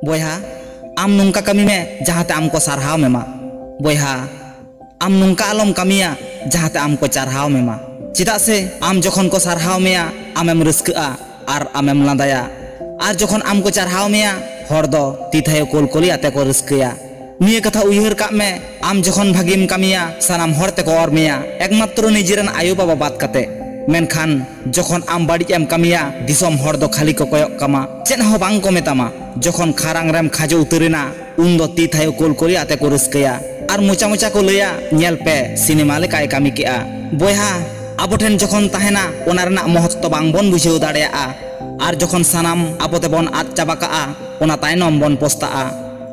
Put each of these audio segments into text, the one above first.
boyha am nungka kami me jahate am ko sarhaw mema boyha am nungka alom kamiya jahate am ko charhaw mema चिदा से आम जखन को सारहाव मेया आमेम रस्कआ are आमेम लांदाया are जखन आम को चारहाव मेया हर दो तिथाय कोलकोली आते को रस्कया निये कथा उयहर का में आम जखन भागिम कामिया सानाम हर ते को और मेया एकमात्र निजिरन आयु बाबा बात कते मेनखान जखन आम बाड़ी एम कामिया दिसम हर दो खाली को कोयक कामा चेन हो बांग को मेतामा जखन खारांग रेम खाजो उतरेना उन दो तिथाय कोलकोली आते को रस्कया आर मुचा मुचा को लया नेल पे सिनेमा लेकाय कामी केआ बोयहा आबो ठेन जखन ताहेना ओना रना महत्व बांग बन बुझेउ दाड़ेया आर जखन सानाम आबोते बन आद चाबा काआ ओना तायनम बन पोस्ताआ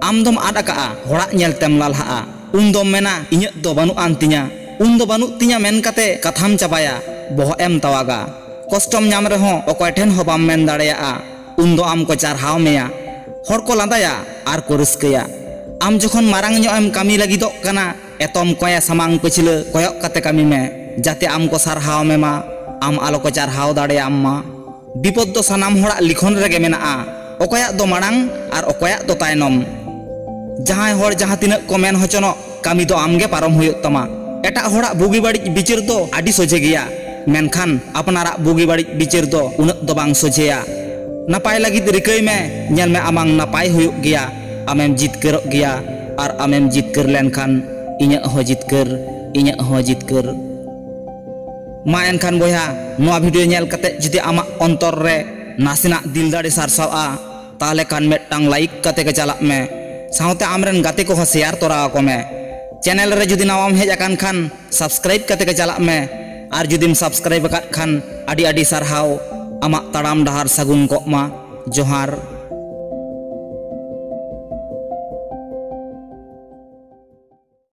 आम दम आद काआ होड़ा नेल तेम लालहाआ उन दम मेना इᱧ दो बानु आन तिñा उन दो बानु तिñा मेन काते कथाम चाबाया बह एम तवागा कष्टम नाम रहो अकय ठेन हो बाम मेन दाड़ेया उन दो आम को चारहाव मेया हर को लांदाया आर को रस्कया आम जखन मारांग ᱧᱚᱜ एम कामी लागिदो काना एतम कोया सामांग पछिले कोयक काते कामी मे जाते आम को सारहाव मेमा आम आलो को चारहाव दाड़े आम्मा विपद दो सानाम होड़ा लिखन रेगे मेनाआ अकया दो मारांग आर अकया दो तायनम जहां होड़ जहां तिना को मेन होचनो कामी दो आमगे पारम हुयुग तमा एटा होड़ा बुगी बाड़ी बिचार दो आडी सोजे गया मेनखान अपनारा बुगी बाड़ी बिचार दो उन दो बांग सोजेया नापाय लागिद रिकई में नेल में आमांग नापाय हुयुग गया आमेम जितकर गया आर आमेम जितकर लेनखान इᱧ हो जितकर मा एनखान बोया नोआ भिडियो नेल कते जुदि आमा अंतर रे नासिना दिल दाड़ी सारसावा ताले खान मेटांग लाइक कते के चला में साउते आमरेन गाते को शेयर तोरा को में चैनल रे जुदि नावाम हेज अकान खान सब्सक्राइब कते के चला में आर जुदिम सब्सक्राइब अकात खान आडी आडी सारहाव आमा तड़ाम डहार सगुन को मा जोहार।